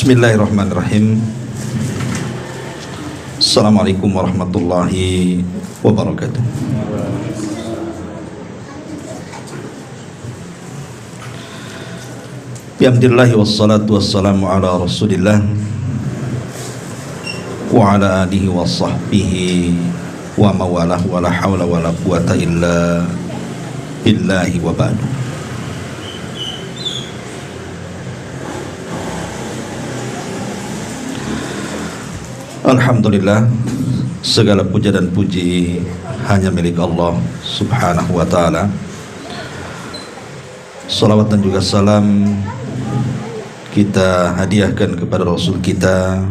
Bismillahirrahmanirrahim. Assalamualaikum warahmatullahi wabarakatuh. Bihamdillahi wassalatu wassalamu ala rasulillah wa ala alihi wa sahbihi wa mawalah wa la hawla wa la quwata illa billahi wa ba'du. Alhamdulillah, segala puja dan puji hanya milik Allah subhanahu wa ta'ala. Salawat dan juga salam kita hadiahkan kepada Rasul kita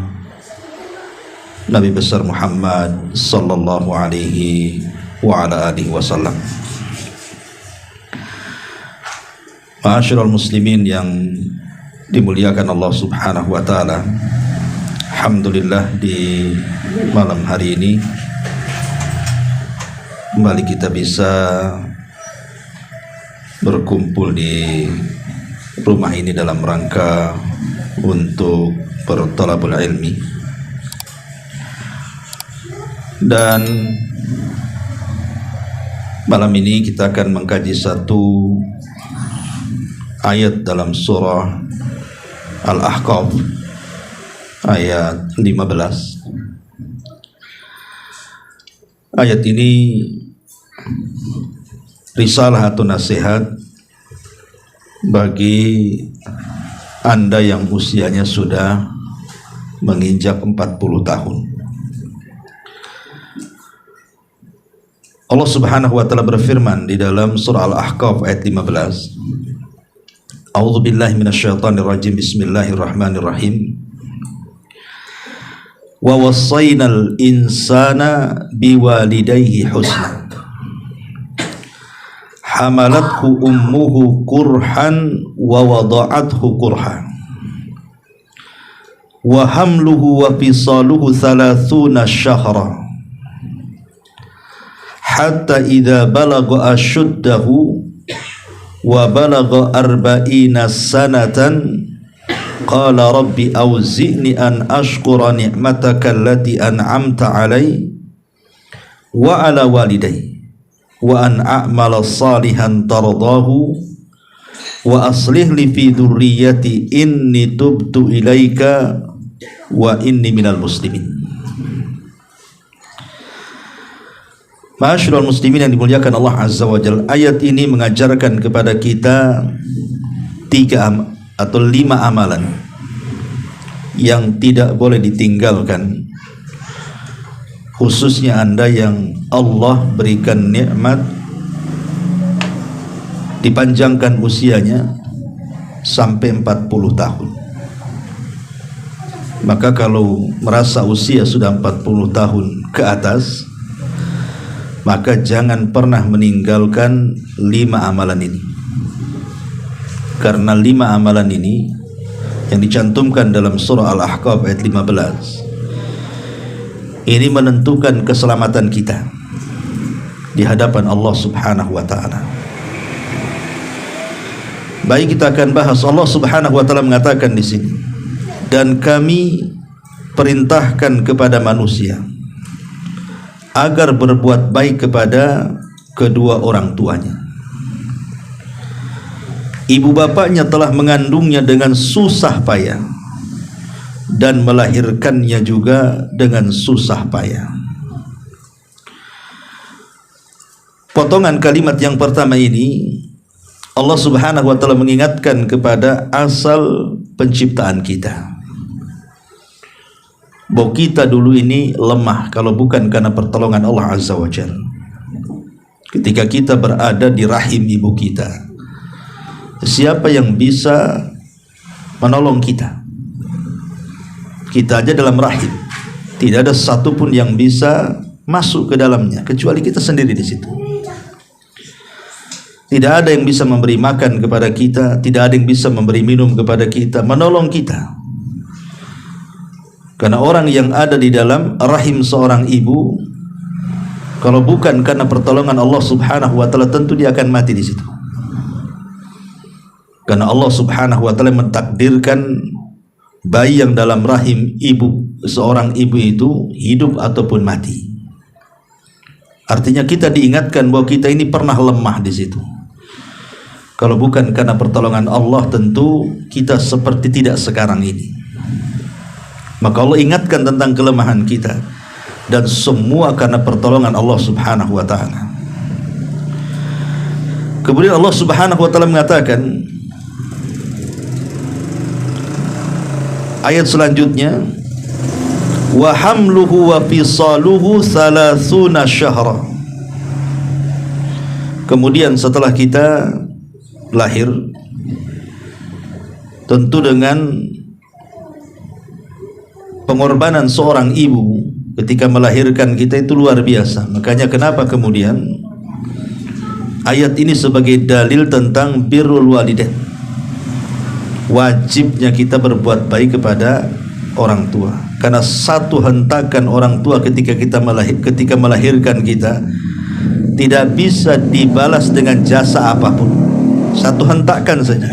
Nabi besar Muhammad sallallahu alaihi wa ala alihi wasallam. Ma'asyiral muslimin yang dimuliakan Allah subhanahu wa ta'ala, alhamdulillah di malam hari ini kembali kita bisa berkumpul di rumah ini dalam rangka untuk berthalabul ilmi. Dan malam ini kita akan mengkaji satu ayat dalam surah Al-Ahqaf ayat 15. Ayat ini risalah atau nasihat bagi Anda yang usianya sudah menginjak 40 tahun. Allah subhanahu wa ta'ala berfirman di dalam surah Al-Ahqaf ayat 15. A'udzubillahi minasyaitonir rajim. Bismillahirrahmanirrahim. Wa wassaynal insana biwalidayhi husna hamalathu ummuhu kurhan wa wada'athu kurhan wa hamluhu wa fisaluhu 30 syahra hatta idza balagha ashuddahu wa balagha 40 sanatan qala rabbi awzi'ni an ashkura ni'mataka allati an'amta alai wa ala walidayya wa an a'mala salihan tardahu wa aslih li fi dhurriyyati inni tubtu ilaika wa inni minal muslimin. Ma'asyiral muslimin yang dimuliakan Allah azza wa jalla, ayat ini mengajarkan kepada kita 5 amalan yang tidak boleh ditinggalkan, khususnya Anda yang Allah berikan nikmat dipanjangkan usianya sampai 40 tahun. Maka kalau merasa usia sudah 40 tahun ke atas, maka jangan pernah meninggalkan 5 amalan ini. Karena 5 amalan ini yang dicantumkan dalam surah Al-Ahqaf ayat 15 ini menentukan keselamatan kita di hadapan Allah subhanahu wa ta'ala. Baik, kita akan bahas. Allah subhanahu wa ta'ala mengatakan di sini, dan kami perintahkan kepada manusia agar berbuat baik kepada kedua orang tuanya. Ibu bapaknya telah mengandungnya dengan susah payah dan melahirkannya juga dengan susah payah. Potongan kalimat yang pertama ini Allah subhanahu wa ta'ala mengingatkan kepada asal penciptaan kita, bahwa kita dulu ini lemah kalau bukan karena pertolongan Allah azza wa jalla. Ketika kita berada di rahim ibu kita, siapa yang bisa menolong kita? Kita aja dalam rahim, tidak ada satupun yang bisa masuk ke dalamnya kecuali kita sendiri di situ. Tidak ada yang bisa memberi makan kepada kita, tidak ada yang bisa memberi minum kepada kita, menolong kita. Karena orang yang ada di dalam rahim seorang ibu, kalau bukan karena pertolongan Allah subhanahu wa ta'ala, tentu dia akan mati di situ. Karena Allah subhanahu wa ta'ala mentakdirkan bayi yang dalam rahim seorang ibu itu hidup ataupun mati. Artinya kita diingatkan bahwa kita ini pernah lemah di situ. Kalau bukan karena pertolongan Allah, tentu kita seperti tidak sekarang ini. Maka Allah ingatkan tentang kelemahan kita, dan semua karena pertolongan Allah Subhanahu wa taala. Kemudian Allah Subhanahu wa taala mengatakan ayat selanjutnya, wa hamluhu wa fisaluhu 30 syahra. Kemudian setelah kita lahir, tentu dengan pengorbanan seorang ibu ketika melahirkan kita itu luar biasa. Makanya kenapa kemudian ayat ini sebagai dalil tentang birrul walidain, wajibnya kita berbuat baik kepada orang tua. Karena satu hentakan orang tua ketika melahirkan kita tidak bisa dibalas dengan jasa apapun. Satu hentakan saja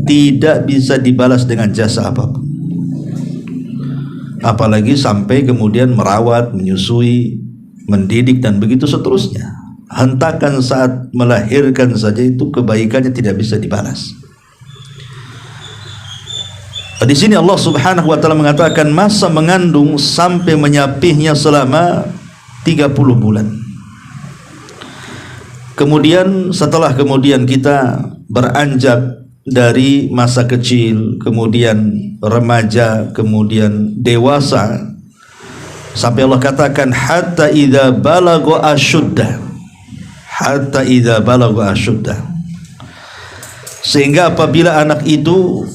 tidak bisa dibalas dengan jasa apapun. Apalagi sampai kemudian merawat, menyusui, mendidik dan begitu seterusnya. Hentakan saat melahirkan saja itu kebaikannya tidak bisa dibalas. Di sini Allah Subhanahu wa taala mengatakan masa mengandung sampai menyapihnya selama 30 bulan. Kemudian setelah kita beranjak dari masa kecil, kemudian remaja, kemudian dewasa, sampai Allah katakan hatta idza balagha asyuddah, hatta idza balagha asyuddah, sehingga apabila anak itu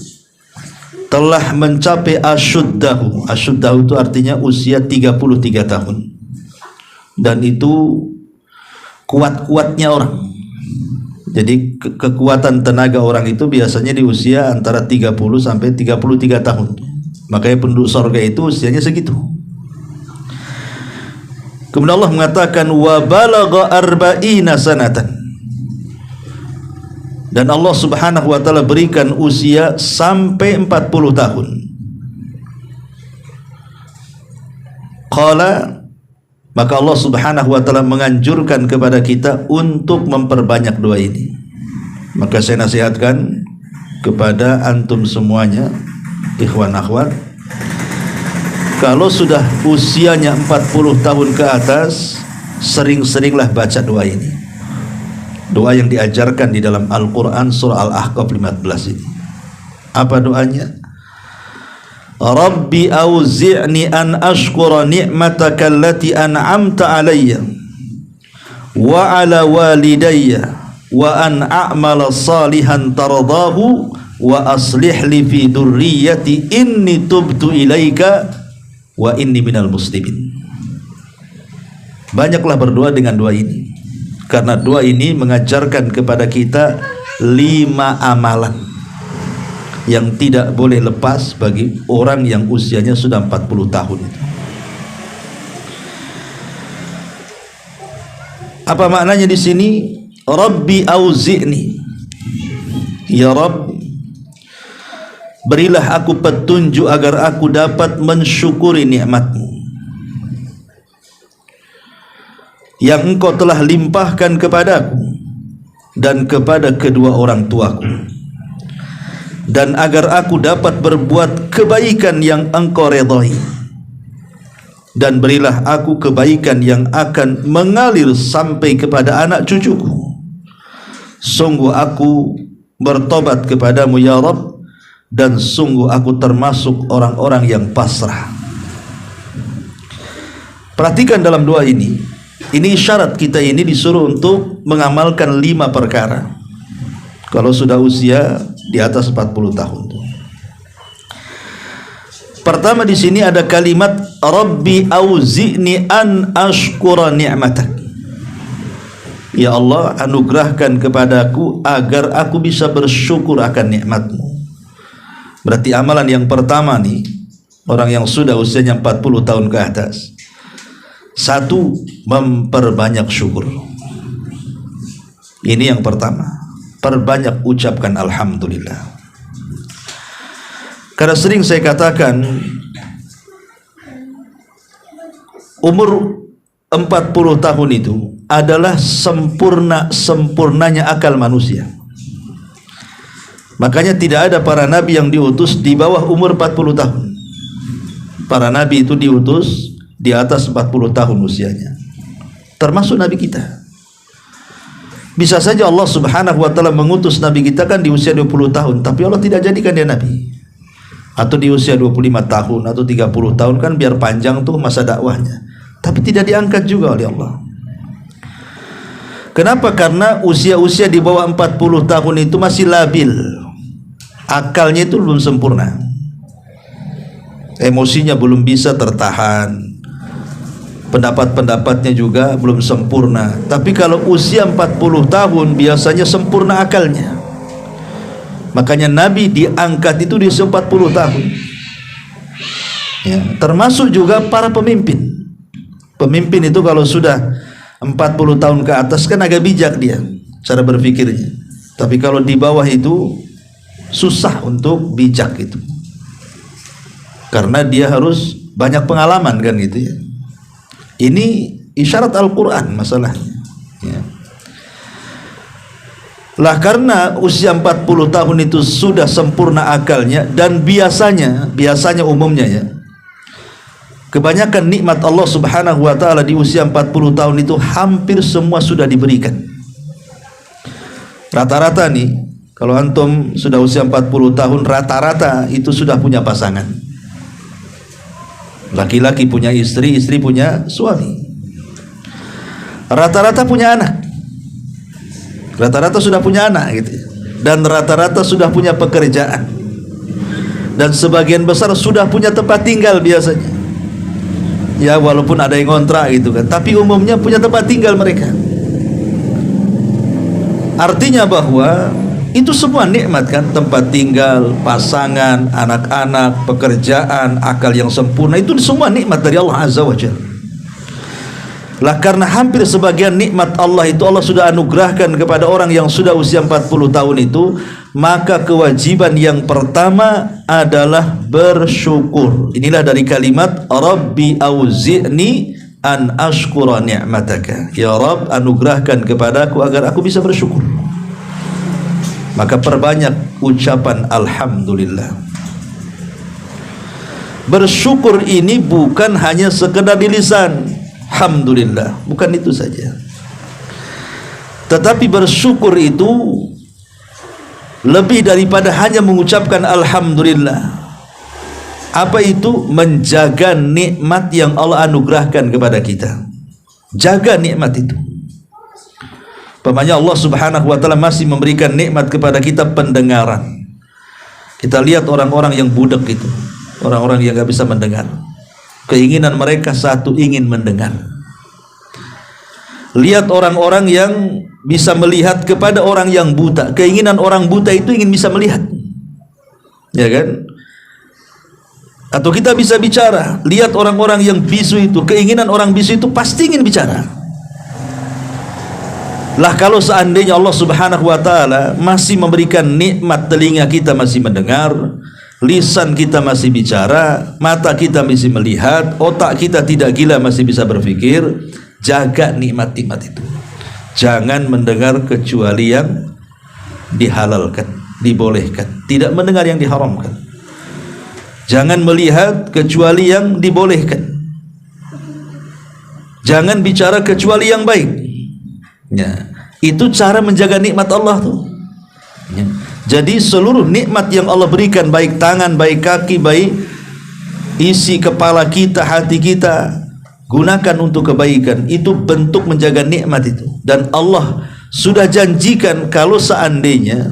telah mencapai asyuddahu. Asyuddahu itu artinya usia 33 tahun, dan itu kuat-kuatnya orang. Jadi kekuatan tenaga orang itu biasanya di usia antara 30 sampai 33 tahun. Makanya penduduk surga itu usianya segitu. Kemudian Allah mengatakan wa balagha arba'ina sanatan, dan Allah Subhanahu wa taala berikan usia sampai 40 tahun. Qala, maka Allah Subhanahu wa taala menganjurkan kepada kita untuk memperbanyak doa ini. Maka saya nasihatkan kepada antum semuanya, ikhwan akhwat, kalau sudah usianya 40 tahun ke atas, sering-seringlah baca doa ini. Doa yang diajarkan di dalam Al-Quran surah Al-Ahqaf 15 ini. Apa doanya? Rabbi auzi'ni an ashkura ni'mataka allati an'amta alayya wa ala walidayya wa an a'mala salihan taradahu wa aslih li fi dhurriyyati inni tubtu ilaika wa inni minal muslimin. Banyaklah berdoa dengan doa ini, karena doa ini mengajarkan kepada kita 5 amalan yang tidak boleh lepas bagi orang yang usianya sudah 40 tahun itu. Apa maknanya di sini? Rabbi auzi'ni, ya Rabb, berilah aku petunjuk agar aku dapat mensyukuri nikmat-Mu yang Engkau telah limpahkan kepadaku dan kepada kedua orang tuaku, dan agar aku dapat berbuat kebaikan yang Engkau redai, dan berilah aku kebaikan yang akan mengalir sampai kepada anak cucuku. Sungguh aku bertobat kepadamu ya Rabb, dan sungguh aku termasuk orang-orang yang pasrah. Perhatikan dalam doa ini isyarat kita ini disuruh untuk mengamalkan 5 perkara kalau sudah usia di atas 40 tahun. Pertama di sini ada kalimat Rabbi auzi'ni an ashkura ni'matak. Ya Allah, anugerahkan kepadaku agar aku bisa bersyukur akan nikmat-Mu. Berarti amalan yang pertama nih, orang yang sudah usianya 40 tahun ke atas, 1, memperbanyak syukur. Ini yang pertama, perbanyak ucapkan alhamdulillah. Karena sering saya katakan, umur 40 tahun itu adalah sempurnanya akal manusia. Makanya tidak ada para nabi yang diutus di bawah umur 40 tahun. Para nabi itu diutus di atas 40 tahun usianya, termasuk nabi kita. Bisa saja Allah subhanahu wa ta'ala mengutus nabi kita kan di usia 20 tahun, tapi Allah tidak jadikan dia nabi. Atau di usia 25 tahun atau 30 tahun, kan biar panjang tuh masa dakwahnya, tapi tidak diangkat juga oleh Allah. Kenapa? Karena usia-usia di bawah 40 tahun itu masih labil, akalnya itu belum sempurna, emosinya belum bisa tertahan, pendapat-pendapatnya juga belum sempurna. Tapi kalau usia 40 tahun biasanya sempurna akalnya. Makanya Nabi diangkat itu di usia 40 tahun ya, termasuk juga para pemimpin. Pemimpin itu kalau sudah 40 tahun ke atas kan agak bijak dia cara berpikirnya, tapi kalau di bawah itu susah untuk bijak itu, karena dia harus banyak pengalaman kan gitu ya. Ini isyarat Al-Quran masalahnya ya. Lah karena usia 40 tahun itu sudah sempurna akalnya, dan biasanya umumnya ya, kebanyakan nikmat Allah subhanahu wa ta'ala di usia 40 tahun itu hampir semua sudah diberikan. Rata-rata nih, kalau antum sudah usia 40 tahun, rata-rata itu sudah punya pasangan. Laki-laki punya istri, istri punya suami. Rata-rata punya anak. Rata-rata sudah punya anak gitu. Dan rata-rata sudah punya pekerjaan. Dan sebagian besar sudah punya tempat tinggal biasanya. Ya walaupun ada yang ngontrak gitu kan, tapi umumnya punya tempat tinggal mereka. Artinya bahwa itu semua nikmat kan, tempat tinggal, pasangan, anak-anak, pekerjaan, akal yang sempurna, itu semua nikmat dari Allah Azza wa Jalla. Lah karena hampir sebagian nikmat Allah itu Allah sudah anugerahkan kepada orang yang sudah usia 40 tahun itu, maka kewajiban yang pertama adalah bersyukur. Inilah dari kalimat Rabbi auzi'ni an ashkura ni'mataka. Ya Rabb, anugerahkan kepadaku agar aku bisa bersyukur. Maka perbanyak ucapan alhamdulillah. Bersyukur ini bukan hanya sekedar di lisan, alhamdulillah, bukan itu saja. Tetapi bersyukur itu lebih daripada hanya mengucapkan alhamdulillah. Apa itu? Menjaga nikmat yang Allah anugerahkan kepada kita. Jaga nikmat itu. Umpamanya Allah subhanahu wa ta'ala masih memberikan nikmat kepada kita pendengaran. Kita lihat orang-orang yang budak itu, orang-orang yang gak bisa mendengar, keinginan mereka satu, ingin mendengar. Lihat orang-orang yang bisa melihat kepada orang yang buta, keinginan orang buta itu ingin bisa melihat, ya kan? Atau kita bisa bicara, lihat orang-orang yang bisu itu, keinginan orang bisu itu pasti ingin bicara. Lah kalau seandainya Allah subhanahu wa ta'ala masih memberikan nikmat, telinga kita masih mendengar, lisan kita masih bicara, mata kita masih melihat, otak kita tidak gila masih bisa berpikir, jaga nikmat-nikmat itu. Jangan mendengar kecuali yang dihalalkan, dibolehkan, tidak mendengar yang diharamkan. Jangan melihat kecuali yang dibolehkan. Jangan bicara kecuali yang baik. Ya, itu cara menjaga nikmat Allah tuh. Ya. Jadi seluruh nikmat yang Allah berikan, baik tangan, baik kaki, baik isi kepala kita, hati kita, gunakan untuk kebaikan. Itu bentuk menjaga nikmat itu. Dan Allah sudah janjikan kalau seandainya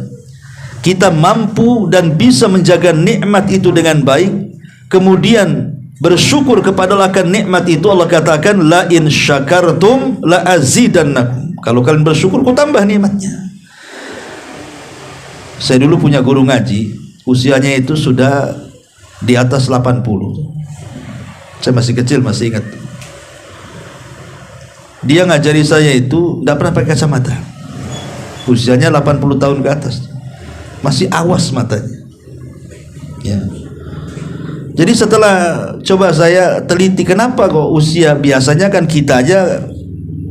kita mampu dan bisa menjaga nikmat itu dengan baik, kemudian bersyukur kepada akan nikmat itu, Allah katakan la in syakartum la azidannakum. Kalau kalian bersyukur, ku tambah nikmatnya. Saya dulu punya guru ngaji, usianya itu sudah di atas 80. Saya masih kecil, masih ingat. Dia ngajari saya itu tidak pernah pakai kacamata. Usianya 80 tahun ke atas, masih awas matanya. Ya. Jadi setelah coba saya teliti kenapa kok usia, biasanya kan kita aja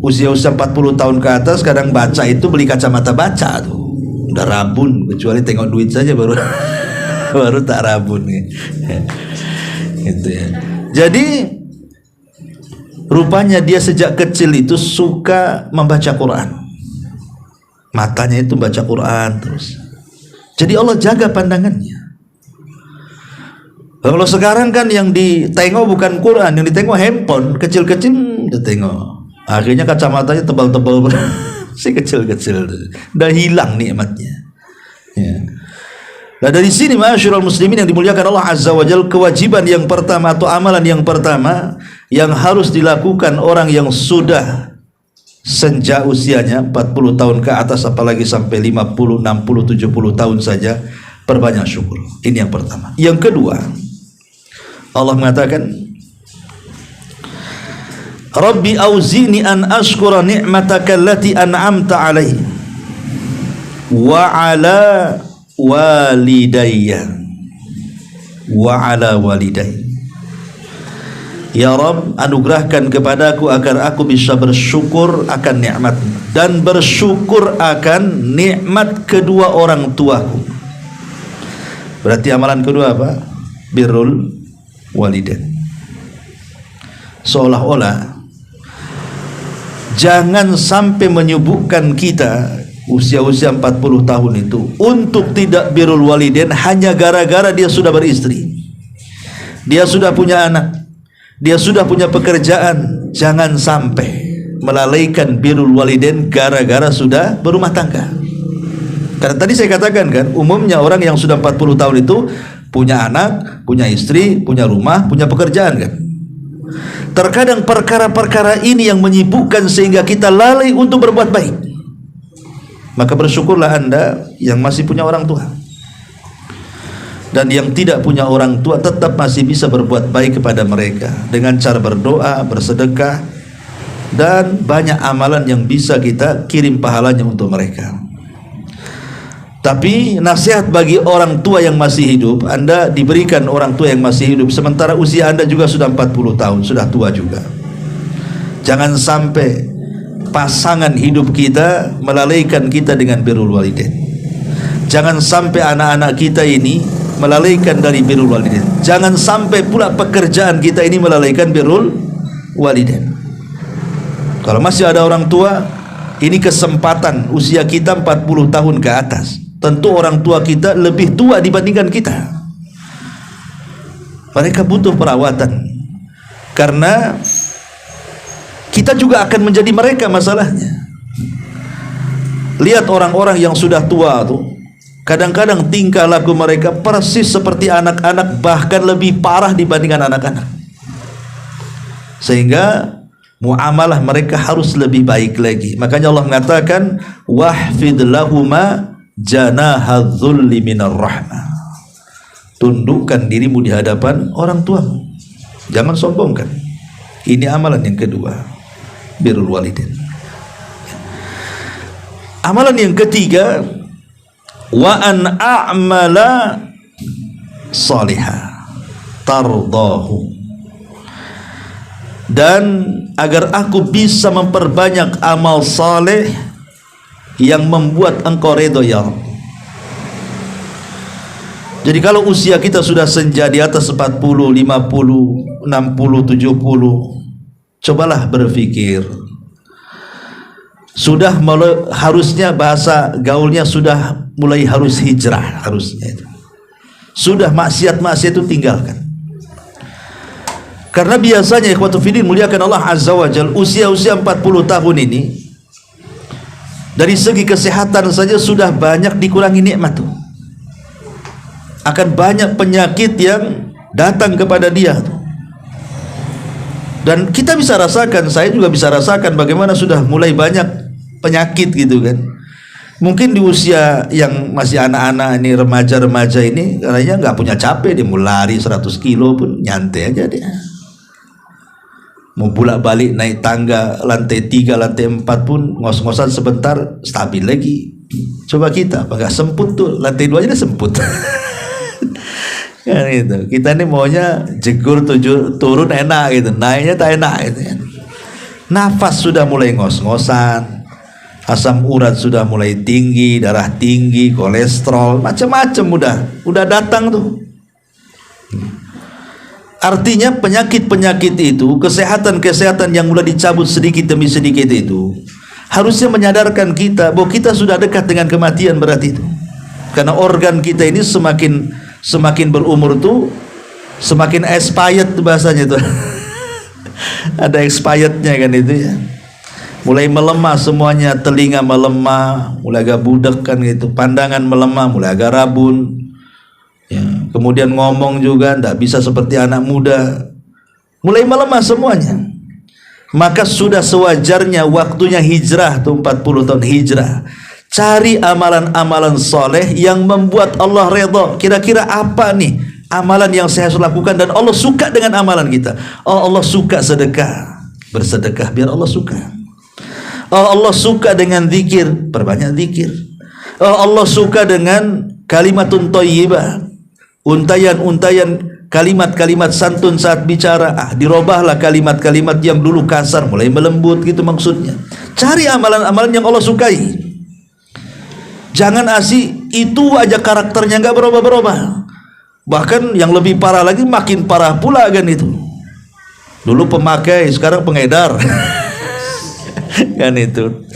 usia-usia 40 tahun ke atas kadang baca itu beli kacamata baca tuh udah rabun, kecuali tengok duit saja baru baru tak rabun ya. Gitu ya. Jadi rupanya dia sejak kecil itu suka membaca Quran, matanya itu baca Quran terus. Jadi Allah jaga pandangannya. Kalau sekarang kan yang ditengok bukan Quran, yang ditengok handphone, kecil-kecil ditengok. Akhirnya kacamatanya tebal-tebal, si kecil-kecil, udah hilang nikmatnya. Ya. Nah dari sini ma'asyiral muslimin yang dimuliakan Allah Azza wa Jalla, kewajiban yang pertama atau amalan yang pertama yang harus dilakukan orang yang sudah senja usianya 40 tahun ke atas, apalagi sampai 50, 60, 70 tahun saja, perbanyak syukur. Ini yang pertama. Yang kedua, Allah mengatakan, Rabbi auzini an ashkura ni'mataka allati an'amta alaihi wa ala walidayya wa ala walidayya. Ya Rabb, anugerahkan kepadaku agar aku bisa bersyukur akan nikmat-Mu dan bersyukur akan nikmat kedua orang tuaku. Berarti amalan kedua apa? Birrul walidain. Seolah-olah jangan sampai menyibukkan kita usia-usia 40 tahun itu untuk tidak birrul walidain hanya gara-gara dia sudah beristri, dia sudah punya anak, dia sudah punya pekerjaan. Jangan sampai melalaikan birrul walidain gara-gara sudah berumah tangga. Karena tadi saya katakan kan, umumnya orang yang sudah 40 tahun itu punya anak, punya istri, punya rumah, punya pekerjaan kan. Terkadang perkara-perkara ini yang menyibukkan sehingga kita lalai untuk berbuat baik. Maka bersyukurlah Anda yang masih punya orang tua, dan yang tidak punya orang tua tetap masih bisa berbuat baik kepada mereka dengan cara berdoa, bersedekah, dan banyak amalan yang bisa kita kirim pahalanya untuk mereka. Tapi nasihat bagi orang tua yang masih hidup, Anda diberikan orang tua yang masih hidup sementara usia Anda juga sudah 40 tahun, sudah tua juga. Jangan sampai pasangan hidup kita melalaikan kita dengan birrul walidain. Jangan sampai anak-anak kita ini melalaikan dari birrul walidain. Jangan sampai pula pekerjaan kita ini melalaikan birrul walidain. Kalau masih ada orang tua, ini kesempatan usia kita 40 tahun ke atas. Tentu orang tua kita lebih tua dibandingkan kita. Mereka butuh perawatan, karena kita juga akan menjadi mereka masalahnya. Lihat orang-orang yang sudah tua tuh, kadang-kadang tingkah laku mereka persis seperti anak-anak, bahkan lebih parah dibandingkan anak-anak. Sehingga muamalah mereka harus lebih baik lagi. Makanya Allah mengatakan, wahfid lahuma janahadzulli minar rahmah. Tundukkan dirimu di hadapan orang tuamu, jangan sombongkan. Ini amalan yang kedua, birrul walidain. Amalan yang ketiga, wa an a'mala salihah tardahu, dan agar aku bisa memperbanyak amal saleh yang membuat engkau redha ya Rabb. Jadi kalau usia kita sudah senja di atas 40, 50, 60, 70, cobalah berpikir, sudah harusnya bahasa gaulnya sudah mulai harus hijrah, harusnya itu. Sudah maksiat-maksiat itu tinggalkan. Karena biasanya ikhwatu fillah muliakan Allah Azza wa Jalla, usia-usia 40 tahun ini dari segi kesehatan saja sudah banyak dikurangi nikmat tuh. Akan banyak penyakit yang datang kepada dia tuh. Dan kita bisa rasakan, saya juga bisa rasakan bagaimana sudah mulai banyak penyakit gitu kan. Mungkin di usia yang masih anak-anak ini, remaja-remaja ini, katanya nggak punya capek, dia mau lari 100 kilo pun nyantai aja dia. Mau bolak-balik naik tangga lantai 3, lantai 4 pun ngos-ngosan sebentar stabil lagi. Coba kita, apa gak semput tuh, lantai 2 aja semput. Kan itu. Kita ini maunya jegur turun enak gitu, naiknya tak enak gitu kan. Nafas sudah mulai ngos-ngosan, asam urat sudah mulai tinggi, darah tinggi, kolesterol, macam-macam udah datang tuh. Artinya penyakit-penyakit itu, kesehatan-kesehatan yang mulai dicabut sedikit demi sedikit itu harusnya menyadarkan kita bahwa kita sudah dekat dengan kematian berarti itu. Karena organ kita ini semakin berumur tuh semakin expired bahasanya tuh. Ada expirednya kan itu ya. Mulai melemah semuanya, telinga melemah, mulai agak budak kan gitu, pandangan melemah, mulai agak rabun. Ya, kemudian ngomong juga tidak bisa seperti anak muda, mulai melemah semuanya. Maka sudah sewajarnya waktunya hijrah tuh 40 tahun hijrah. Cari amalan-amalan soleh yang membuat Allah redha. Kira-kira apa nih amalan yang saya harus lakukan dan Allah suka dengan amalan kita? Oh, Allah suka sedekah, bersedekah biar Allah suka. Oh, Allah suka dengan zikir, perbanyak zikir. Oh, Allah suka dengan kalimatun thayyibah, untayan-untayan kalimat-kalimat santun saat bicara. Dirobahlah kalimat-kalimat yang dulu kasar mulai melembut gitu maksudnya. Cari amalan-amalan yang Allah sukai. Jangan asih itu aja karakternya nggak berubah-berubah. Bahkan yang lebih parah lagi, makin parah pula kan itu. Dulu pemakai, sekarang pengedar. Kan itu.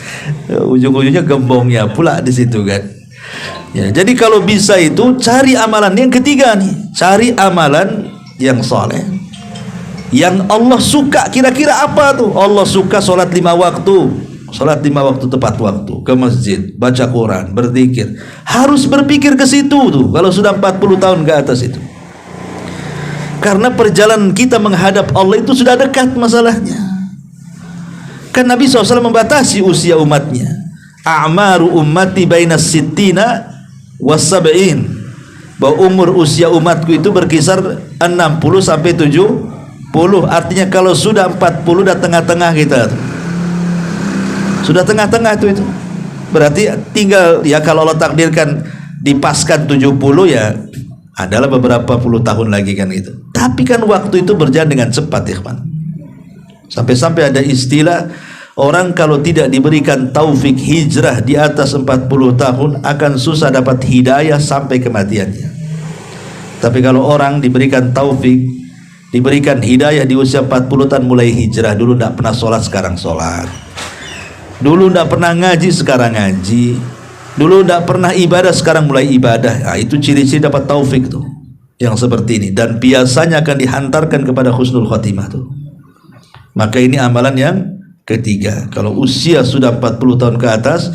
Ujung-ujungnya gembongnya pula di situ kan. Ya, jadi kalau bisa itu cari amalan yang ketiga nih, cari amalan yang soleh, yang Allah suka. Kira-kira apa tuh? Allah suka sholat 5 waktu, sholat 5 waktu tepat waktu, ke masjid, baca Quran, berzikir. Harus berpikir ke situ tuh. Kalau sudah 40 tahun ke atas itu, karena perjalanan kita menghadap Allah itu sudah dekat masalahnya. Kan Nabi SAW membatasi usia umatnya. A'maru ummati bainas sittina was-sab'in, bahwa umur usia umatku itu berkisar 60 sampai 70. Artinya kalau sudah 40 dah tengah-tengah kita. Sudah tengah-tengah itu. Berarti tinggal ya kalau Allah takdirkan dipaskan 70 ya adalah beberapa puluh tahun lagi kan itu. Tapi kan waktu itu berjalan dengan cepat, ikhwan. Sampai-sampai ada istilah, orang kalau tidak diberikan taufik hijrah di atas 40 tahun akan susah dapat hidayah sampai kematiannya. Tapi kalau orang diberikan taufik, diberikan hidayah di usia 40 tahun mulai hijrah, dulu tidak pernah sholat sekarang sholat, dulu tidak pernah ngaji sekarang ngaji, dulu tidak pernah ibadah sekarang mulai ibadah. Nah, itu ciri-ciri dapat taufik tuh yang seperti ini, dan biasanya akan dihantarkan kepada husnul khotimah tuh. Maka ini amalan yang ketiga. Kalau usia sudah 40 tahun ke atas,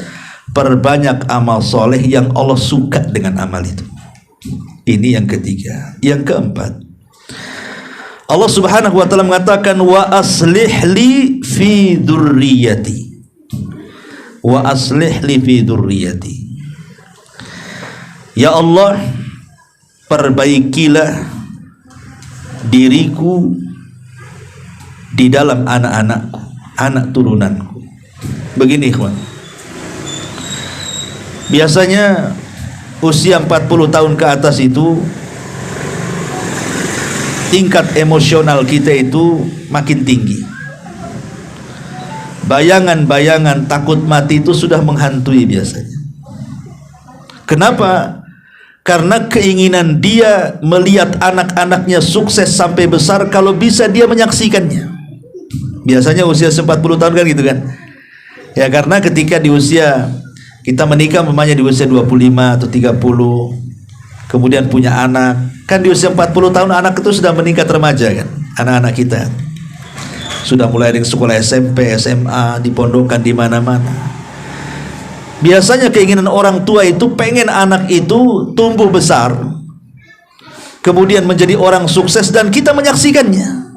perbanyak amal soleh yang Allah suka dengan amal itu. Ini yang ketiga. Yang keempat, Allah Subhanahu wa ta'ala mengatakan, wa aslih li fi dzurriyyati, wa aslih li fi dzurriyyati. Ya Allah, perbaikilah diriku di dalam anak-anakku, anak turunanku. Begini ikhwan, biasanya usia 40 tahun ke atas itu tingkat emosional kita itu makin tinggi. Bayangan-bayangan takut mati itu sudah menghantui biasanya. Kenapa? Karena keinginan dia melihat anak-anaknya sukses sampai besar, kalau bisa dia menyaksikannya. Biasanya usia 40 tahun kan gitu kan. Ya, karena ketika di usia kita menikah umpamanya di usia 25 atau 30, kemudian punya anak, kan di usia 40 tahun anak itu sudah meningkat remaja kan. Anak-anak kita sudah mulai dari sekolah SMP, SMA, dipondokkan di mana-mana. Biasanya keinginan orang tua itu pengen anak itu tumbuh besar, kemudian menjadi orang sukses, dan kita menyaksikannya.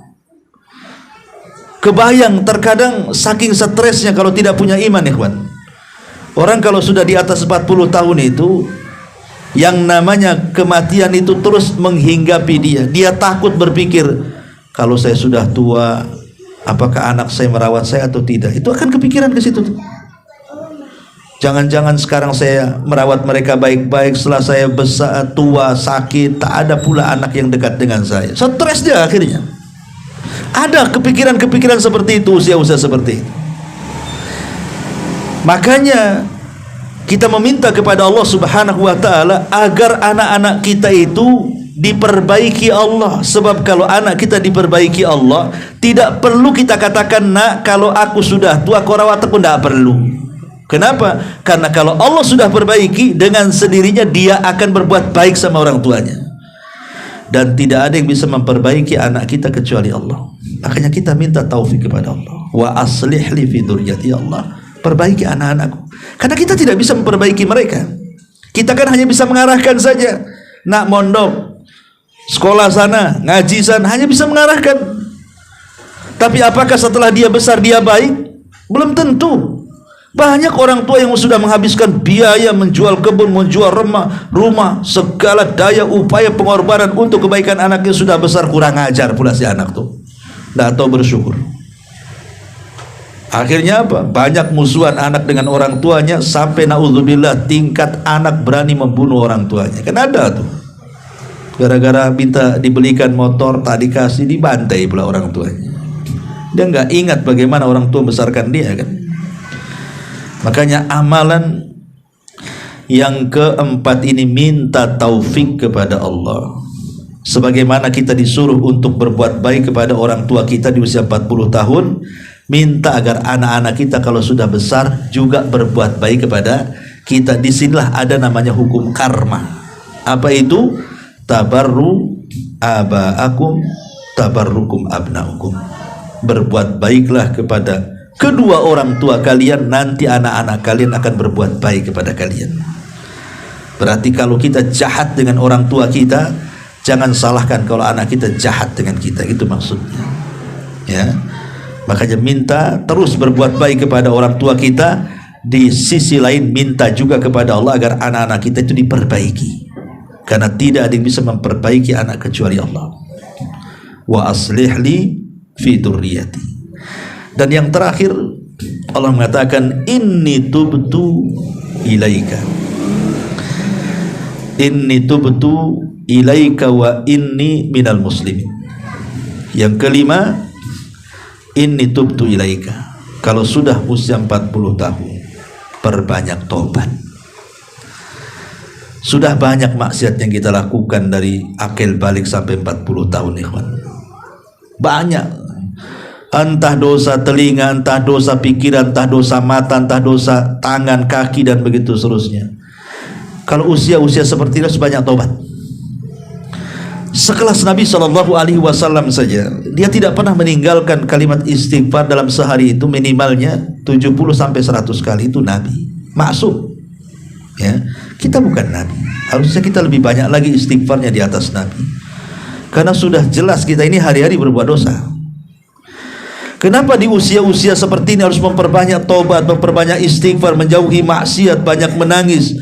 Kebayang terkadang saking stresnya kalau tidak punya iman, ikhwan. Orang kalau sudah di atas 40 tahun itu, yang namanya kematian itu terus menghinggapi dia. Dia takut berpikir, kalau saya sudah tua, apakah anak saya merawat saya atau tidak? Itu akan kepikiran ke situ. Jangan-jangan sekarang saya merawat mereka baik-baik, setelah saya besar, tua, sakit, tak ada pula anak yang dekat dengan saya. Stres dia akhirnya. Ada kepikiran-kepikiran seperti itu usia-usia seperti itu. Makanya kita meminta kepada Allah Subhanahu wa taala agar anak-anak kita itu diperbaiki Allah. Sebab kalau anak kita diperbaiki Allah, tidak perlu kita katakan, nak, kalau aku sudah tua kau rawat aku, tidak perlu. Kenapa? Karena kalau Allah sudah perbaiki, dengan sendirinya dia akan berbuat baik sama orang tuanya. Dan tidak ada yang bisa memperbaiki anak kita kecuali Allah. Makanya kita minta taufik kepada Allah. Wa aslih li fi dzurriyyati, Allah, perbaiki anak-anakku. Karena kita tidak bisa memperbaiki mereka. Kita kan hanya bisa mengarahkan saja. Nak mondok, sekolah sana, ngaji sana, hanya bisa mengarahkan. Tapi apakah setelah dia besar dia baik? Belum tentu. Banyak orang tua yang sudah menghabiskan biaya menjual kebun, menjual rumah, segala daya upaya pengorbanan untuk kebaikan anaknya, sudah besar kurang ajar pula si anak tuh. Tidak tahu bersyukur. Akhirnya apa? Banyak musuhan anak dengan orang tuanya, sampai naudzubillah tingkat anak berani membunuh orang tuanya. Kan ada tuh. Gara-gara minta dibelikan motor, tak dikasih, dibantai pula orang tuanya. Dia nggak ingat bagaimana orang tua besarkan dia kan. Makanya amalan yang keempat ini minta taufik kepada Allah. Sebagaimana kita disuruh untuk berbuat baik kepada orang tua kita di usia 40 tahun, minta agar anak-anak kita kalau sudah besar juga berbuat baik kepada kita. Disinilah ada namanya hukum karma. Apa itu? Tabarru aba'akum tabarrukum abna'ukum. Berbuat baiklah kepada kedua orang tua kalian, nanti anak-anak kalian akan berbuat baik kepada kalian. Berarti kalau kita jahat dengan orang tua kita, jangan salahkan kalau anak kita jahat dengan kita. Itu maksudnya, ya. Makanya minta terus berbuat baik kepada orang tua kita. Di sisi lain minta juga kepada Allah agar anak-anak kita itu diperbaiki, karena tidak ada yang bisa memperbaiki anak kecuali Allah. Wa aslih li fi dzurriyyati. Dan yang terakhir, Allah mengatakan, inni tubtu ilaika, inni tubtu ilaika wa inni minal muslimin. Yang kelima, inni tubtu ilaika. Kalau sudah usia 40 tahun, perbanyak tobat. Sudah banyak maksiat yang kita lakukan dari akil balik sampai 40 tahun, ikhwan. Banyak. Entah dosa telinga, entah dosa pikiran, entah dosa mata, entah dosa tangan, kaki, dan begitu seterusnya. Kalau usia-usia seperti itu sebanyak tobat. Sekelas Nabi SAW saja, dia tidak pernah meninggalkan kalimat istighfar dalam sehari itu minimalnya 70-100 kali. Itu Nabi maksum, ya. Kita bukan Nabi, harusnya kita lebih banyak lagi istighfarnya di atas Nabi, karena sudah jelas kita ini hari-hari berbuat dosa. Kenapa di usia-usia seperti ini harus memperbanyak tobat, memperbanyak istighfar, menjauhi maksiat, banyak menangis,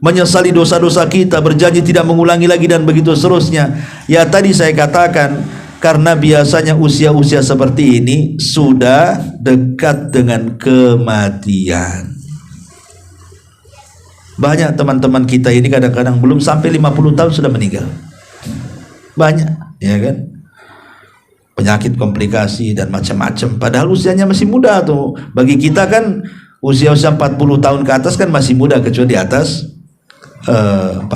menyesali dosa-dosa kita, berjanji tidak mengulangi lagi, dan begitu seterusnya. Ya, tadi saya katakan, karena biasanya usia-usia seperti ini sudah dekat dengan kematian. Banyak teman-teman kita ini kadang-kadang belum sampai 50 tahun sudah meninggal. Banyak, ya kan? Penyakit, komplikasi, dan macam-macam. Padahal usianya masih muda tuh. Bagi kita kan usia-usia 40 tahun ke atas kan masih muda, kecuali di atas 40.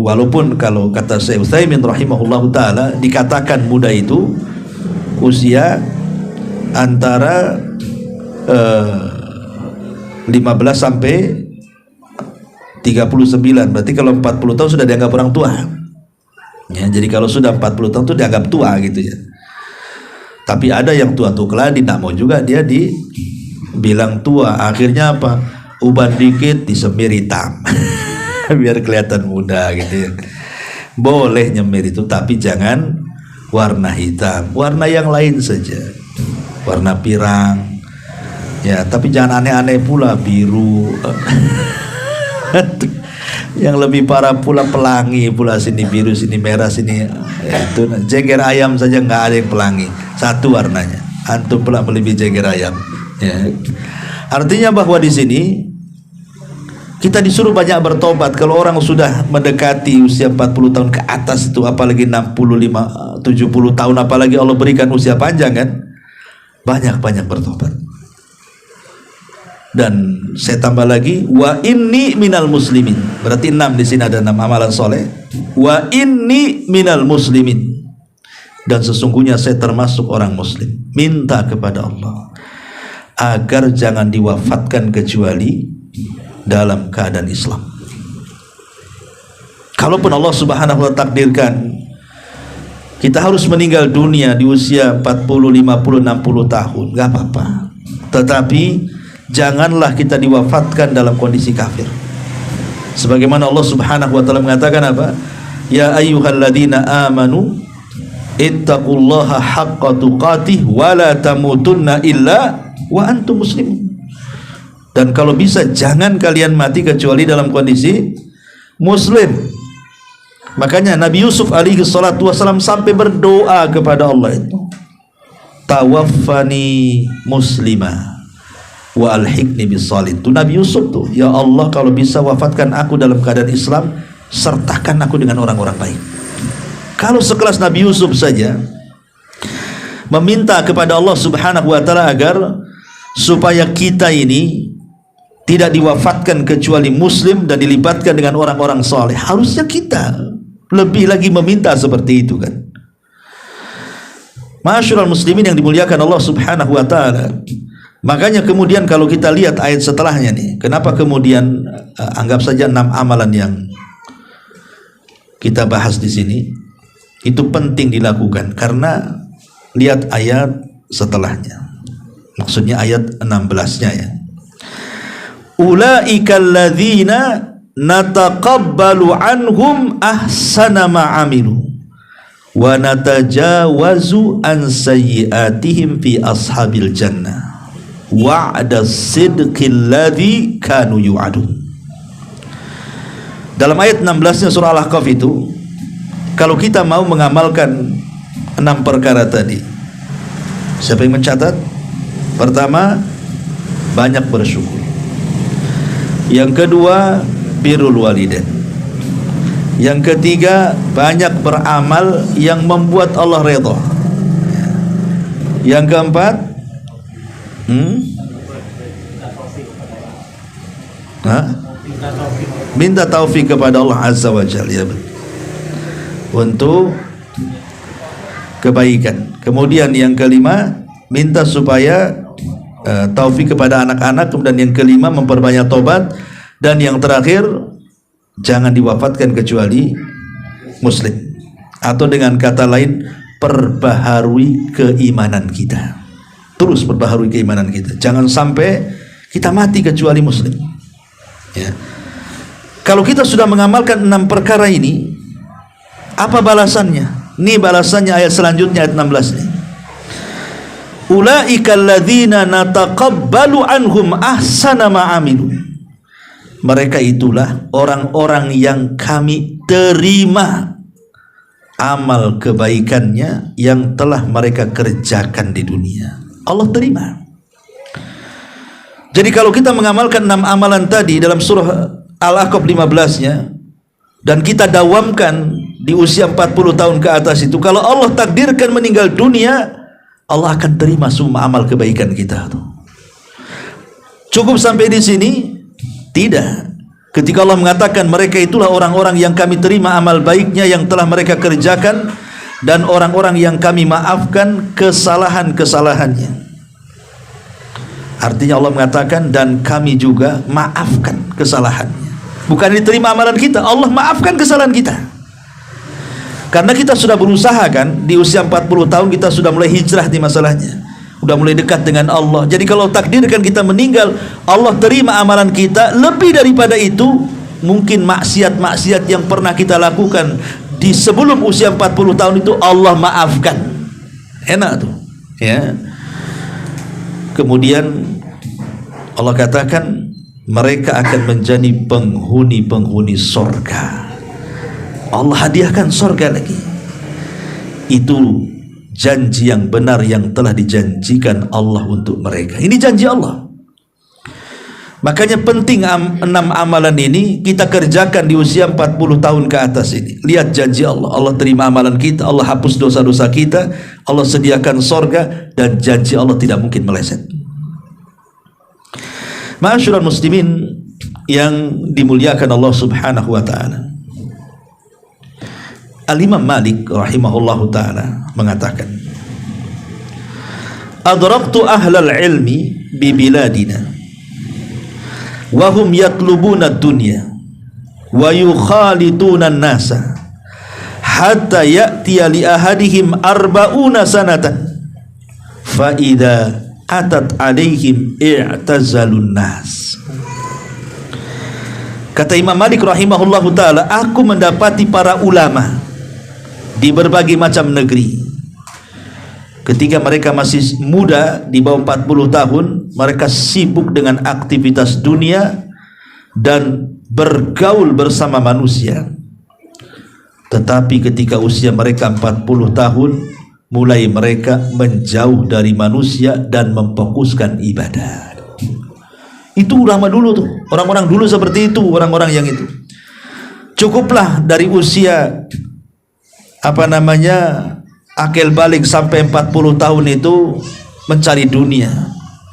Walaupun kalau kata Syekh Utsaimin rahimahullah ta'ala, dikatakan muda itu usia antara 15 sampai 39. Berarti kalau 40 tahun sudah dianggap orang tua, ya. Jadi kalau sudah 40 tahun itu dianggap tua gitu ya. Tapi ada yang tua-tua keladi, tidak mau juga dia dibilang tua. Akhirnya apa? Uban dikit disemir hitam biar kelihatan muda gitu ya. Boleh nyemir itu, tapi jangan warna hitam, warna yang lain saja, warna pirang ya. Tapi jangan aneh-aneh pula, biru yang lebih parah pula pelangi pula, sini biru sini merah sini ya, itu jeger ayam saja nggak ada yang pelangi, satu warnanya. Antum pula melebihi jeger ayam ya. Artinya bahwa di sini Kita disuruh banyak bertobat. Kalau orang sudah mendekati usia 40 tahun ke atas itu, apalagi 65, 70 tahun, apalagi Allah berikan usia panjang kan, banyak-banyak bertobat. Dan saya tambah lagi, wa inni minal muslimin. Berarti 6 di sini, ada 6 amalan soleh. Wa inni minal muslimin. Dan sesungguhnya saya termasuk orang muslim. Minta kepada Allah agar jangan diwafatkan kecuali dalam keadaan Islam. Kalaupun Allah subhanahu wa ta'ala takdirkan kita harus meninggal dunia di usia 40, 50, 60 tahun, gak apa-apa. Tetapi janganlah kita diwafatkan dalam kondisi kafir. Sebagaimana Allah subhanahu wa ta'ala mengatakan apa? Ya ayyuhalladzina amanu ittaqullaha haqqa tuqatih wa la tamutunna illa wa antum muslimun. Dan kalau bisa jangan kalian mati kecuali dalam kondisi muslim. Makanya Nabi Yusuf alaihi salatu wasalam sampai berdoa kepada Allah itu, tawaffani muslima wa alhiqni bisolih. Itu Nabi Yusuf tuh, ya Allah kalau bisa wafatkan aku dalam keadaan Islam, sertakan aku dengan orang-orang baik. Kalau sekelas Nabi Yusuf saja meminta kepada Allah subhanahu wa ta'ala agar supaya kita ini tidak diwafatkan kecuali muslim dan dilibatkan dengan orang-orang saleh, harusnya kita lebih lagi meminta seperti itu kan. Ma'asyiral muslimin yang dimuliakan Allah subhanahu wa ta'ala. Makanya kemudian kalau kita lihat ayat setelahnya nih, kenapa kemudian anggap saja 6 amalan yang kita bahas di sini itu penting dilakukan, karena lihat ayat setelahnya, maksudnya ayat 16-nya ya. Ulaika alladzina nataqabbalu anhum ahsana ma amilu wa natajawazu an sayyi'atihim fi ashabil jannah wa'da sidqil ladzi kanu yu'adun. Dalam ayat 16-nya surah Al-Ahqaf itu, kalau kita mau mengamalkan 6 perkara tadi, siapa yang mencatat? Pertama, banyak bersyukur. Yang kedua, birrul walidain. Yang ketiga, banyak beramal yang membuat Allah redha. Yang keempat, minta taufik kepada Allah azza wa jalla, ya, untuk kebaikan. Kemudian yang kelima, minta supaya taufik kepada anak-anak. Kemudian yang kelima, memperbanyak tobat. Dan yang terakhir, jangan diwafatkan kecuali muslim. Atau dengan kata lain, perbaharui keimanan kita. Terus perbaharui keimanan kita. Jangan sampai kita mati kecuali muslim ya. Kalau kita sudah mengamalkan 6 perkara ini, apa balasannya? Ini balasannya ayat selanjutnya, ayat 16 nih. Ulaika alladzina nataqabbalu anhum ahsana ma amilu. Mereka itulah orang-orang yang kami terima amal kebaikannya yang telah mereka kerjakan di dunia. Allah terima. Jadi kalau kita mengamalkan 6 amalan tadi dalam surah Al-Ahqaf 15-nya, dan kita dawamkan di usia 40 tahun ke atas itu, kalau Allah takdirkan meninggal dunia, Allah akan terima semua amal kebaikan kita tuh. Cukup sampai di sini? Tidak. Ketika Allah mengatakan mereka itulah orang-orang yang kami terima amal baiknya yang telah mereka kerjakan, dan orang-orang yang kami maafkan kesalahan-kesalahannya. Artinya Allah mengatakan dan kami juga maafkan kesalahannya. Bukan diterima amalan kita, Allah maafkan kesalahan kita. Karena kita sudah berusaha kan, di usia 40 tahun kita sudah mulai hijrah di masalahnya, udah mulai dekat dengan Allah. Jadi kalau takdirkan kita meninggal, Allah terima amalan kita. Lebih daripada itu, mungkin maksiat-maksiat yang pernah kita lakukan di sebelum usia 40 tahun itu Allah maafkan. Enak tuh ya. Kemudian Allah katakan mereka akan menjadi penghuni-penghuni sorga. Allah hadiahkan sorga lagi. Itu janji yang benar yang telah dijanjikan Allah untuk mereka. Ini janji Allah. Makanya penting 6 amalan ini kita kerjakan di usia 40 tahun ke atas ini. Lihat janji Allah, Allah terima amalan kita, Allah hapus dosa-dosa kita, Allah sediakan sorga, dan janji Allah tidak mungkin meleset. Ma'asyiral muslimin yang dimuliakan Allah subhanahu wa ta'ala, Al-Imam Malik rahimahullahu ta'ala mengatakan, adraktu ahlal ilmi bi biladina wa hum yatlubuna dunya wa yukhaliduna nasa hatta ya'tiya li ahadihim 40 sanatan fa idza atat alaihim i'tazalun nas. Kata Imam Malik rahimahullahu ta'ala, aku mendapati para ulama di berbagai macam negeri, ketika mereka masih muda, di bawah 40 tahun, mereka sibuk dengan aktivitas dunia dan bergaul bersama manusia. Tetapi ketika usia mereka 40 tahun, mulai mereka menjauh dari manusia dan memfokuskan ibadah. Itu ulama dulu tuh, orang-orang dulu seperti itu, orang-orang yang itu. Cukuplah dari usia akil balik sampai 40 tahun itu mencari dunia,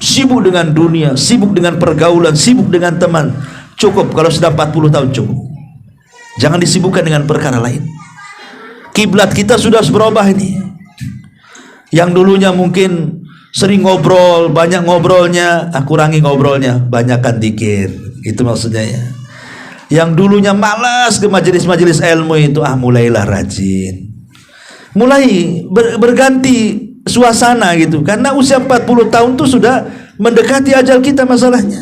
sibuk dengan dunia, sibuk dengan pergaulan, sibuk dengan teman. Cukup kalau sudah 40 tahun cukup. Jangan disibukkan dengan perkara lain. Kiblat kita sudah berubah ini. Yang dulunya mungkin sering ngobrol, banyak ngobrolnya, kurangi ngobrolnya, banyakkan dikir. Itu maksudnya ya. Yang dulunya malas ke majelis-majelis ilmu itu, mulailah rajin. Mulai berganti suasana gitu, karena usia 40 tahun itu sudah mendekati ajal kita masalahnya.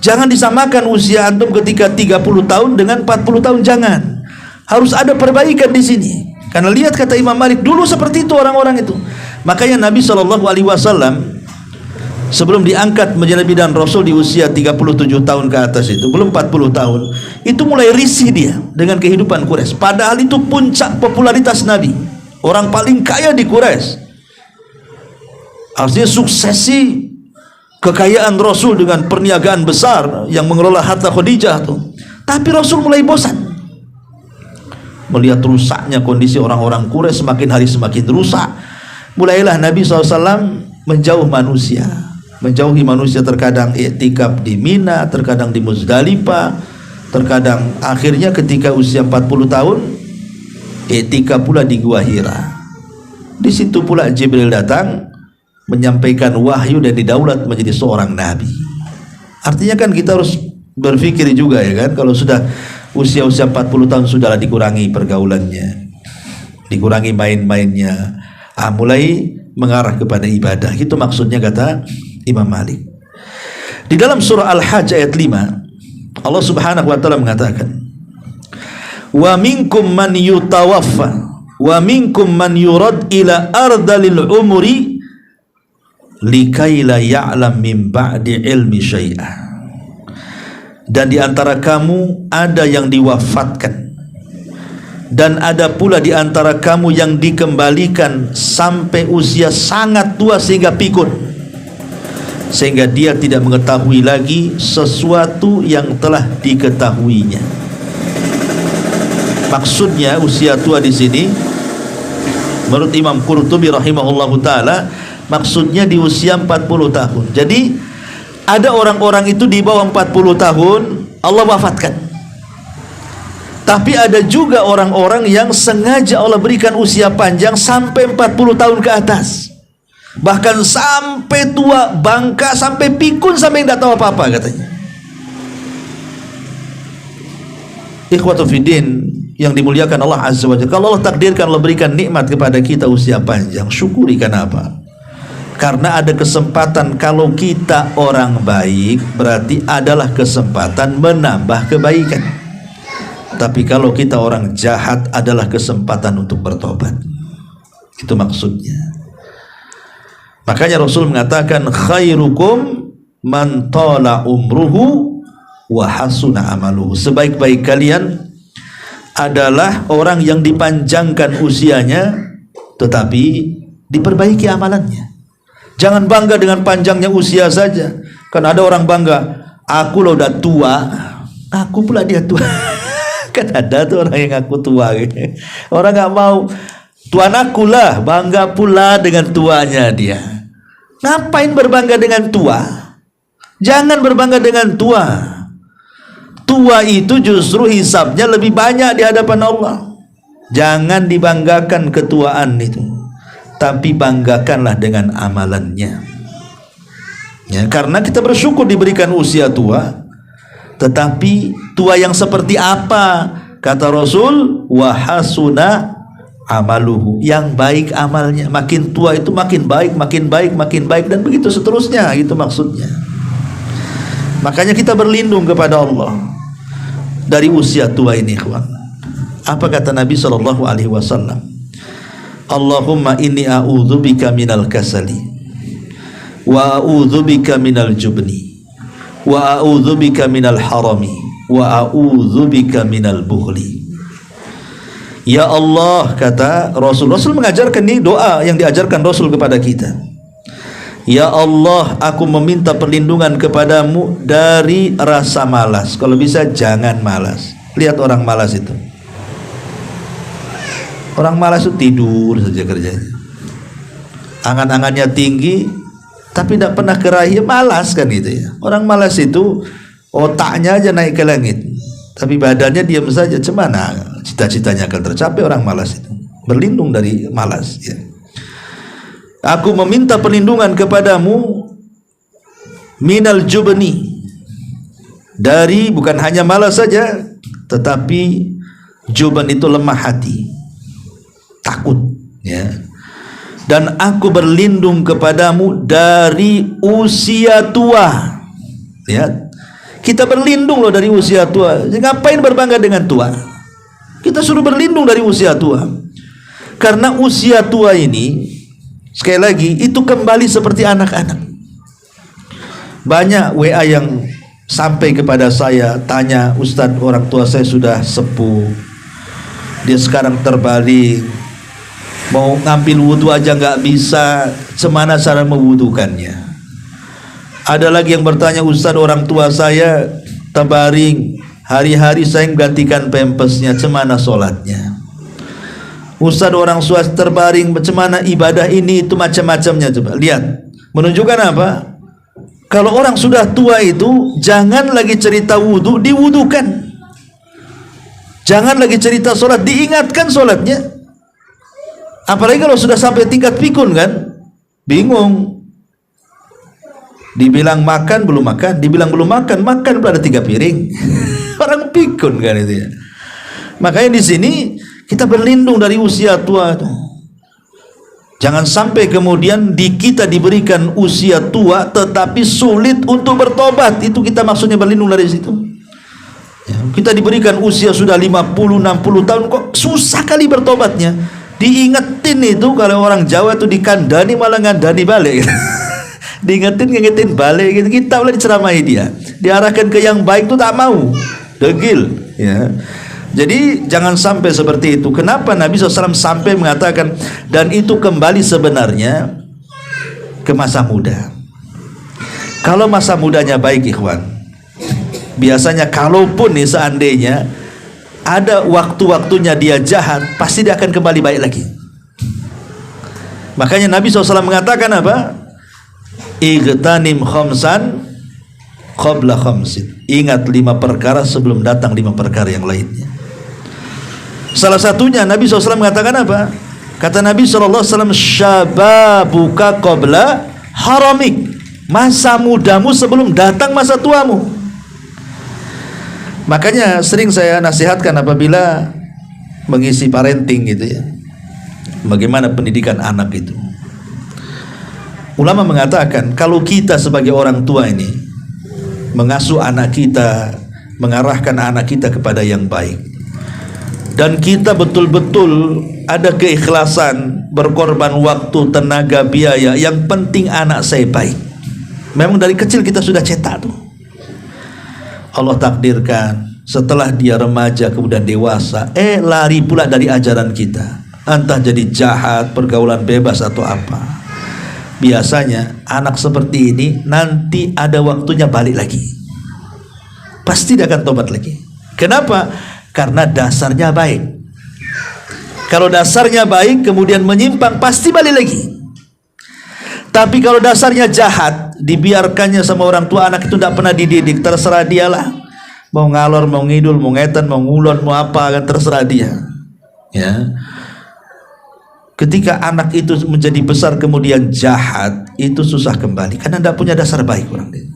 Jangan disamakan usia antum ketika 30 tahun dengan 40 tahun, jangan. Harus ada perbaikan di sini. Karena lihat kata Imam Malik, dulu seperti itu orang-orang itu. Makanya Nabi SAW sebelum diangkat menjadi nabi dan rasul di usia 37 tahun ke atas itu, belum 40 tahun, itu mulai risih dia dengan kehidupan Quraisy. Padahal itu puncak popularitas Nabi, orang paling kaya di Quraisy. Artinya suksesi kekayaan Rasul dengan perniagaan besar yang mengelola harta Khadijah tuh. Tapi Rasul mulai bosan melihat rusaknya kondisi orang-orang Quraisy, semakin hari semakin rusak. Mulailah Nabi SAW menjauhi manusia, terkadang i'tikaf di Mina, terkadang di Muzdalifah, terkadang akhirnya ketika usia 40 tahun i'tikaf pula di Gua Hira. Di situ pula Jibril datang menyampaikan wahyu dan didaulat menjadi seorang nabi. Artinya kan kita harus berpikir juga ya kan, kalau sudah usia-usia 40 tahun sudahlah dikurangi pergaulannya, dikurangi main-mainnya, mulai mengarah kepada ibadah. Itu maksudnya kata Imam Malik. Di dalam surah Al-Hajj ayat 5, Allah Subhanahu wa taala mengatakan, "Wa minkum man yutawaffa wa minkum man yurad ila ardalil umri likai la ya'lam min ba'di ilmi syai'ah." Dan di antara kamu ada yang diwafatkan, dan ada pula di antara kamu yang dikembalikan sampai usia sangat tua sehingga pikun, sehingga dia tidak mengetahui lagi sesuatu yang telah diketahuinya. Maksudnya usia tua di sini menurut Imam Qurtubi rahimahullahu taala, maksudnya di usia 40 tahun. Jadi ada orang-orang itu di bawah 40 tahun Allah wafatkan. Tapi ada juga orang-orang yang sengaja Allah berikan usia panjang sampai 40 tahun ke atas. Bahkan sampai tua, bangka, sampai pikun, sampai tidak tahu apa-apa katanya. Ikhwatu fiddin yang dimuliakan Allah Azza wa Jalla, kalau Allah takdirkan, Allah berikan nikmat kepada kita usia panjang, syukuri. Kenapa? Karena ada kesempatan, kalau kita orang baik berarti adalah kesempatan menambah kebaikan. Tapi kalau kita orang jahat adalah kesempatan untuk bertobat. Itu maksudnya. Makanya Rasul mengatakan, khairukum man tala umruhu wa hasuna amaluhu. Sebaik-baik kalian adalah orang yang dipanjangkan usianya tetapi diperbaiki amalannya. Jangan bangga dengan panjangnya usia saja. Kan ada orang bangga, aku lo udah tua, aku pula dia tua. Kan ada tuh orang yang ngaku tua gitu. Orang nggak mau, tuan aku lah, bangga pula dengan tuanya dia. Ngapain berbangga dengan tua? Jangan berbangga dengan tua. Tua itu justru hisabnya lebih banyak di hadapan Allah. Jangan dibanggakan ketuaan itu, tapi banggakanlah dengan amalannya. Ya, karena kita bersyukur diberikan usia tua, tetapi tua yang seperti apa? Kata Rasul, wa hasuna amaluhu, yang baik amalnya. Makin tua itu makin baik, makin baik, makin baik, dan begitu seterusnya. Itu maksudnya. Makanya kita berlindung kepada Allah dari usia tua ini, ikhwan. Apa kata Nabi SAW? Allahumma inni a'udzubika minal kasali, wa a'udzubika minal jubni, wa a'udzubika minal harami, wa a'udzubika minal bukhli. Ya Allah, kata Rasul mengajarkan ini doa yang diajarkan Rasul kepada kita. Ya Allah, aku meminta perlindungan kepadamu dari rasa malas. Kalau bisa jangan malas. Lihat orang malas itu. Orang malas itu tidur saja kerjanya. Angan-angannya tinggi, tapi tidak pernah keraih, malas kan gitu ya. Orang malas itu otaknya aja naik ke langit, tapi badannya diam saja. Cemana cita-citanya akan tercapai orang malas itu. Berlindung dari malas ya. Aku meminta perlindungan kepadamu minal jubni, dari bukan hanya malas saja, tetapi juban itu lemah hati, takut ya. Dan aku berlindung kepadamu dari usia tua ya. Kita berlindung loh dari usia tua. Ngapain berbangga dengan tua? Kita suruh berlindung dari usia tua. Karena usia tua ini, sekali lagi, itu kembali seperti anak-anak. Banyak WA yang sampai kepada saya, tanya, Ustadz, orang tua saya sudah sepuh, dia sekarang terbalik, mau ngambil wudhu aja nggak bisa, semana cara mewudukannya. Ada lagi yang bertanya, Ustadz, orang tua saya terbaring, hari-hari saya menggantikan pampasnya, cemana sholatnya? Ustadz, orang tua terbaring, bagaimana ibadah ini itu, macam-macamnya. Coba lihat, menunjukkan apa? Kalau orang sudah tua itu jangan lagi cerita wudhu, diwudukan. Jangan lagi cerita sholat, diingatkan sholatnya. Apalagi kalau sudah sampai tingkat pikun kan, bingung. Dibilang makan belum makan, dibilang belum makan, makan pada 3 piring. Orang pikun kan itu ya. Makanya di sini kita berlindung dari usia tua itu. Jangan sampai kemudian kita diberikan usia tua tetapi sulit untuk bertobat. Itu kita maksudnya berlindung dari situ ya. Kita diberikan usia sudah 50-60 tahun, kok susah kali bertobatnya. Diingetin itu, kalau orang Jawa itu dikandani malah ngandani balik. Diingetin balik gitu. Kita boleh diceramahi dia, diarahkan ke yang baik itu tak mau, degil ya. Jadi jangan sampai seperti itu. Kenapa Nabi SAW sampai mengatakan, dan itu kembali sebenarnya ke masa muda. Kalau masa mudanya baik, ikhwan, biasanya kalaupun nih seandainya ada waktu-waktunya dia jahat, pasti dia akan kembali baik lagi. Makanya Nabi SAW mengatakan apa? Igtanim khamsan qabla khamsin. Ingat 5 perkara sebelum datang 5 perkara yang lainnya. Salah satunya Nabi SAW mengatakan apa? Kata Nabi SAW, syababuka qabla haramik. Masa mudamu sebelum datang masa tuamu. Makanya sering saya nasihatkan apabila mengisi parenting gitu ya, bagaimana pendidikan anak itu. Ulama mengatakan, kalau kita sebagai orang tua ini mengasuh anak kita, mengarahkan anak kita kepada yang baik, dan kita betul-betul ada keikhlasan, berkorban waktu, tenaga, biaya, yang penting anak saya baik. Memang dari kecil kita sudah cetak tuh. Allah takdirkan setelah dia remaja kemudian dewasa, lari pula dari ajaran kita, entah jadi jahat, pergaulan bebas atau apa. biasanya anak seperti ini nanti ada waktunya balik lagi, pasti dia akan tobat lagi. Kenapa? Karena dasarnya baik. Kalau dasarnya baik kemudian menyimpang, pasti balik lagi. Tapi kalau dasarnya jahat, dibiarkannya sama orang tua, anak itu tidak pernah dididik, terserah dialah, mau ngalor, mau ngidul, mau ngetan, mau ngulon, mau apa, kan terserah dia. Ya, ketika anak itu menjadi besar kemudian jahat, itu susah kembali karena tidak punya dasar baik orang itu.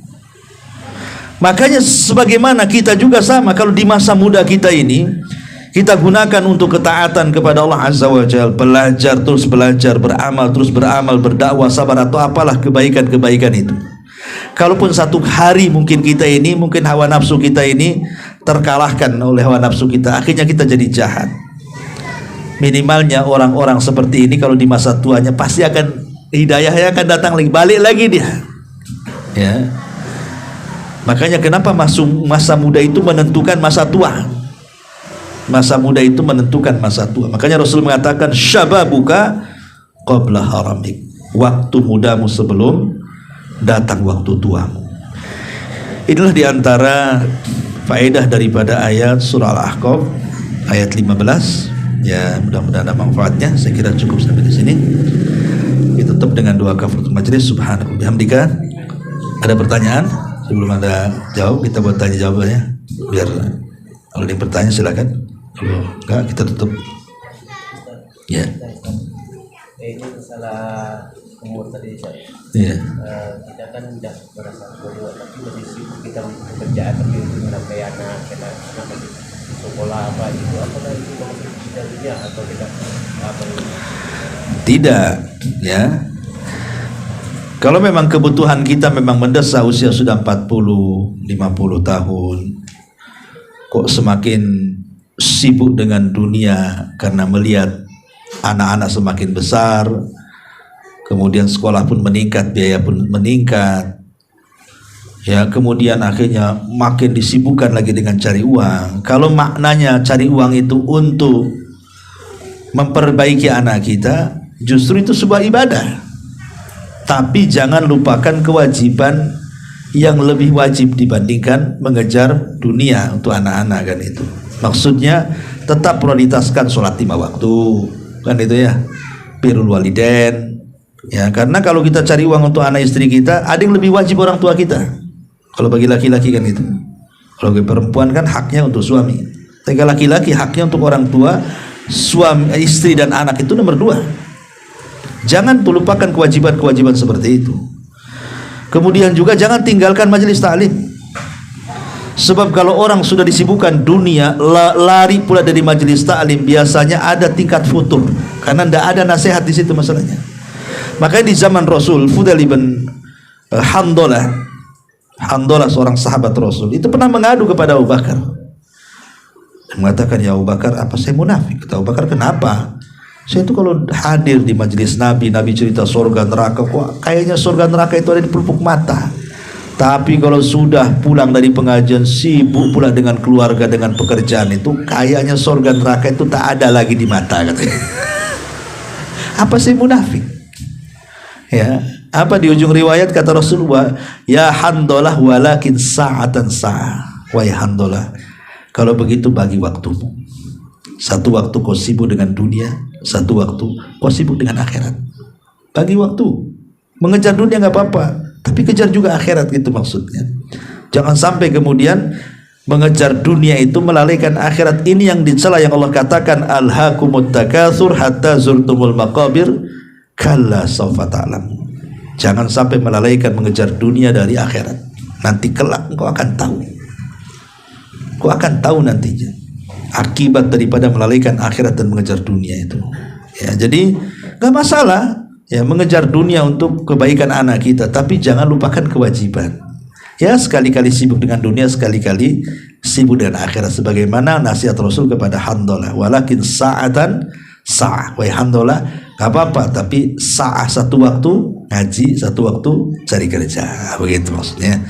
Makanya sebagaimana kita juga sama, kalau di masa muda kita ini kita gunakan untuk ketaatan kepada Allah Azza wa Jalla, belajar terus belajar, beramal terus beramal, berdakwah, sabar atau apalah kebaikan-kebaikan itu. Kalaupun satu hari mungkin kita ini, mungkin hawa nafsu kita ini terkalahkan oleh hawa nafsu kita, akhirnya kita jadi jahat. Minimalnya orang-orang seperti ini kalau di masa tuanya pasti akan hidayahnya akan datang lagi, balik lagi dia. Ya. Makanya kenapa masa muda itu menentukan masa tua. Masa muda itu menentukan masa tua. Makanya Rasul mengatakan syababuka qabla haramik. Waktu mudamu sebelum datang waktu tuamu. Inilah diantara faedah daripada ayat surah Al-Ahqaf ayat 15. Ya, mudah-mudahan ada manfaatnya. Saya kira cukup sampai di sini. Kita tutup dengan doa kafaratul majelis. Subhanaka bihamdika. Ada pertanyaan? Sebelum ada jawab, kita buat tanya jawabannya. Biar kalau ada yang bertanya silakan. Kalau enggak, kita tutup. Ya. Ini masalah umur tadi saya. Iya. Kita kan sudah merasa tua, tapi masih sibuk kita bekerja, tapi untuk menafkahi anak, kita masih sekolah apa itu, apakah itu masih kita dunia atau kita apa? Tidak, ya. Kalau memang kebutuhan kita memang mendesak, usia sudah 40, 50 tahun, kok semakin sibuk dengan dunia karena melihat anak-anak semakin besar, kemudian sekolah pun meningkat, biaya pun meningkat, ya, kemudian akhirnya makin disibukkan lagi dengan cari uang. Kalau maknanya cari uang itu untuk memperbaiki anak kita, justru itu sebuah ibadah. Tapi jangan lupakan kewajiban yang lebih wajib dibandingkan mengejar dunia untuk anak-anak, kan itu. Maksudnya tetap prioritaskan sholat 5 waktu, kan itu ya, birrul walidain, ya, karena kalau kita cari uang untuk anak istri kita, ada yang lebih wajib orang tua kita. Kalau bagi laki-laki kan itu. Kalau bagi perempuan kan haknya untuk suami. Tapi laki-laki haknya untuk orang tua, suami, istri dan anak itu nomor 2. Jangan lupakan kewajiban-kewajiban seperti itu. Kemudian juga jangan tinggalkan majelis taklim. Sebab kalau orang sudah disibukkan dunia, lari pula dari majelis taklim, biasanya ada tingkat futur, karena tidak ada nasihat di situ masalahnya. Makanya di zaman Rasul, Fudail bin Handolah seorang sahabat Rasul itu pernah mengadu kepada Abu Bakar, mengatakan, ya Abu Bakar, apa saya munafik? Kata Abu Bakar, kenapa? Saya itu kalau hadir di majelis Nabi cerita surga neraka, kok kayaknya surga neraka itu ada di pelupuk mata. Tapi kalau sudah pulang dari pengajian, sibuk pula dengan keluarga, dengan pekerjaan, itu kayaknya surga neraka itu tak ada lagi di mata, katanya. Apa sih munafik? Ya, apa di ujung riwayat kata Rasulullah, ya Handolah walakin sa'atan sa'ah. Wahai Handolah, kalau begitu bagi waktumu. Satu waktu kau sibuk dengan dunia, satu waktu kau sibuk dengan akhirat. Bagi waktu. Mengejar dunia nggak apa-apa, tapi kejar juga akhirat, gitu maksudnya. Jangan sampai kemudian mengejar dunia itu melalaikan akhirat. Ini yang dicela, yang Allah katakan, alhaakumut takatsur hatta zurtumul maqabir kalla sawfa ta'lamun. Jangan sampai melalaikan mengejar dunia dari akhirat. Nanti kelak engkau akan tahu. Kau akan tahu nantinya akibat daripada melalaikan akhirat dan mengejar dunia itu. Ya, jadi nggak masalah ya mengejar dunia untuk kebaikan anak kita, tapi jangan lupakan kewajiban. Ya, sekali-kali sibuk dengan dunia, sekali-kali sibuk dengan akhirat, sebagaimana nasihat Rasul kepada Handolah, walakin sa'atan sa'ah. Wahai Handolah, nggak apa-apa, tapi sa'ah satu waktu ngaji, satu waktu cari kerja, begitu maksudnya.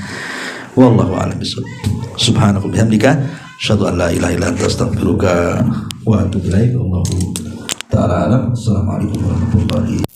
Wallahu a'lam bishawab. Subhanallah bihamdika, asyhadu an la ilaha illa anta, astaghfiruka wa atubu ilaik. Wallahu ta'ala a'lam. Assalamualaikum warahmatullahi wabarakatuh.